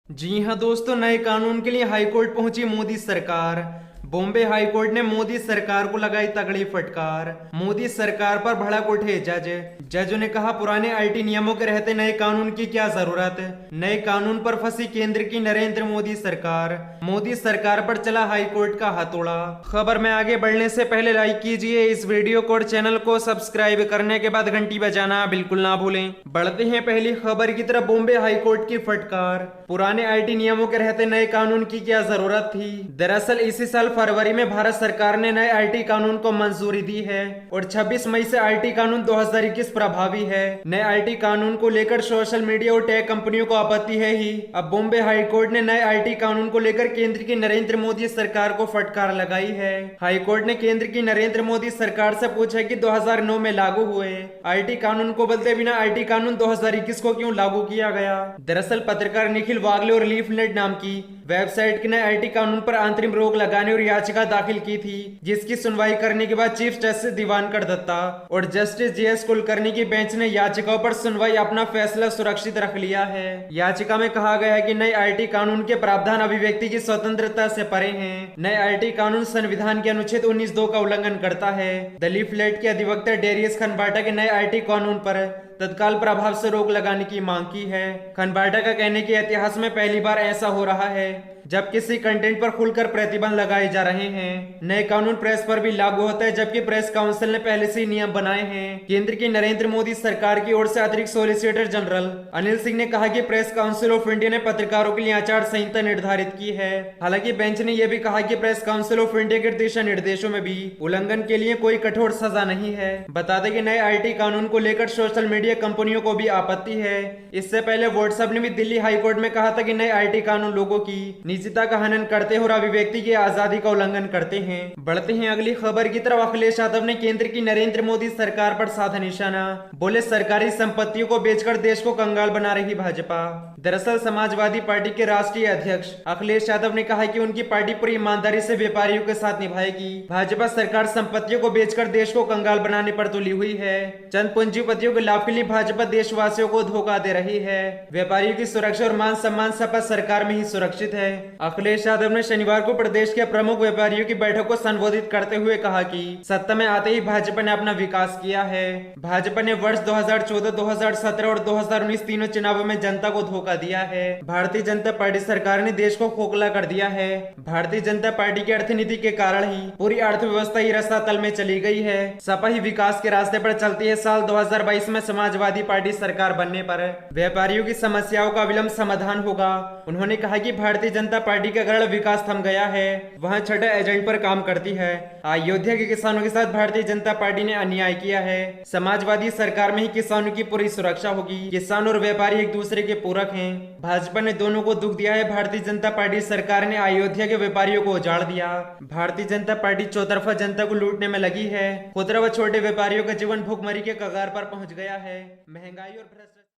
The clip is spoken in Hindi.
जी हां दोस्तों, नए कानून के लिए हाईकोर्ट पहुंची मोदी सरकार। बॉम्बे हाईकोर्ट ने मोदी सरकार को लगाई तगड़ी फटकार। मोदी सरकार पर भड़क उठे जज ने कहा पुराने आईटी नियमों के रहते नए कानून की क्या जरूरत। नए कानून पर फंसी केंद्र की नरेंद्र मोदी सरकार। मोदी सरकार पर चला हाईकोर्ट का हथौड़ा। खबर में आगे बढ़ने से पहले लाइक कीजिए इस वीडियो को और चैनल को सब्सक्राइब करने के बाद घंटी बजाना बिल्कुल ना भूलें। बढ़ते हैं पहली खबर की तरफ। बॉम्बे हाईकोर्ट की फटकार। पुराने आईटी नियमों के रहते नए कानून की क्या जरूरत थी। दरअसल इसी साल फरवरी में भारत सरकार ने नए आईटी कानून को मंजूरी दी है और 26 मई से आईटी कानून 2021 प्रभावी है। नए आईटी कानून को लेकर सोशल मीडिया और टेक कंपनियों को आपत्ति है ही। अब बॉम्बे हाईकोर्ट ने नए आईटी कानून को लेकर केंद्र की नरेंद्र मोदी सरकार को फटकार लगाई है। हाईकोर्ट ने केंद्र की नरेंद्र मोदी सरकार से पूछा कि 2009 में लागू हुए आईटी कानून को बदले बिना आईटी कानून 2021 को क्यों लागू किया गया। दरअसल पत्रकार निखिल वागले और लीफलेट नाम की वेबसाइट ने आईटी कानून पर अंतरिम रोक लगाने और याचिका दाखिल की थी, जिसकी सुनवाई करने के बाद चीफ जस्टिस दिवानकर दत्ता और जस्टिस जीएस कुलकर्णी की बेंच ने याचिकाओं पर सुनवाई अपना फैसला सुरक्षित रख लिया है। याचिका में कहा गया है कि नए आईटी कानून के प्रावधान अभिव्यक्ति की स्वतंत्रता से परे हैं। नए आईटी कानून संविधान के अनुच्छेद 19(2) का उल्लंघन करता है। द लीफलेट के अधिवक्ता डेरियस खनबाटा के नए आईटी कानून पर तत्काल प्रभाव से रोक लगाने की मांग की है। खनबाटा का कहने के इतिहास में पहली बार ऐसा हो रहा है जब किसी कंटेंट पर खुलकर प्रतिबंध लगाए जा रहे हैं। नए कानून प्रेस पर भी लागू होता है, जबकि प्रेस काउंसिल ने पहले से नियम बनाए हैं। केंद्र की नरेंद्र मोदी सरकार की ओर से अतिरिक्त सॉलिसिटर जनरल अनिल सिंह ने कहा कि प्रेस काउंसिल ऑफ इंडिया ने पत्रकारों के लिए आचार संहिता निर्धारित की है। हालांकि बेंच ने यह भी कहा कि प्रेस काउंसिल ऑफ इंडिया के दिशा निर्देशों में भी उल्लंघन के लिए कोई कठोर सजा नहीं है। बता दें कि नए आईटी कानून को लेकर सोशल मीडिया कंपनियों को भी आपत्ति है। इससे पहले व्हाट्सएप ने भी दिल्ली हाईकोर्ट में कहा था कि नए आईटी कानून लोगों की निजता का हनन करते हैं और अभिव्यक्ति की आजादी का उल्लंघन करते हैं। बढ़ते हैं अगली खबर की तरफ। अखिलेश यादव ने केंद्र की नरेंद्र मोदी सरकार पर साधा निशाना। बोले सरकारी संपत्तियों को बेचकर देश को कंगाल बना रही भाजपा। दरअसल समाजवादी पार्टी के राष्ट्रीय अध्यक्ष अखिलेश यादव ने कहा कि उनकी पार्टी पूरी ईमानदारी से व्यापारियों के साथ निभाएगी। भाजपा सरकार संपत्तियों को बेचकर देश को कंगाल बनाने पर तुली हुई है। चंद पूंजीपतियों के लाभ के लिए भाजपा देशवासियों को धोखा दे रही है। व्यापारियों की सुरक्षा और मान सम्मान सपा सरकार में ही सुरक्षित है। अखिलेश यादव ने शनिवार को प्रदेश के प्रमुख व्यापारियों की बैठक को संबोधित करते हुए कहा कि सत्ता में आते ही भाजपा ने अपना विकास किया है। भाजपा ने वर्ष 2014, 2017 और 2019 तीनों चुनावों में जनता को धोखा दिया है। भारतीय जनता पार्टी सरकार ने देश को खोखला कर दिया है। भारतीय जनता पार्टी की अर्थनीति के कारण ही पूरी अर्थव्यवस्था ही रसातल में चली गई है। सपा ही विकास के रास्ते पर चलती है। साल 2022 में समाजवादी पार्टी सरकार बनने पर व्यापारियों की समस्याओं का विलंब समाधान होगा। उन्होंने कहा कि भारतीय जनता पार्टी का गढ़ विकास थम गया है, वहां छठे एजेंट पर काम करती है। अयोध्या के किसानों के साथ भारतीय जनता पार्टी ने अन्याय किया है। समाजवादी सरकार में ही किसानों की पूरी सुरक्षा होगी। किसान और व्यापारी एक दूसरे के पूरक हैं। भाजपा ने दोनों को दुख दिया है। भारतीय जनता पार्टी सरकार ने अयोध्या के व्यापारियों को उजाड़ दिया। भारतीय जनता पार्टी चौतरफा जनता को लूटने में लगी है। खुदरा व छोटे व्यापारियों का जीवन भूखमरी के कगार पर पहुंच गया है। महंगाई और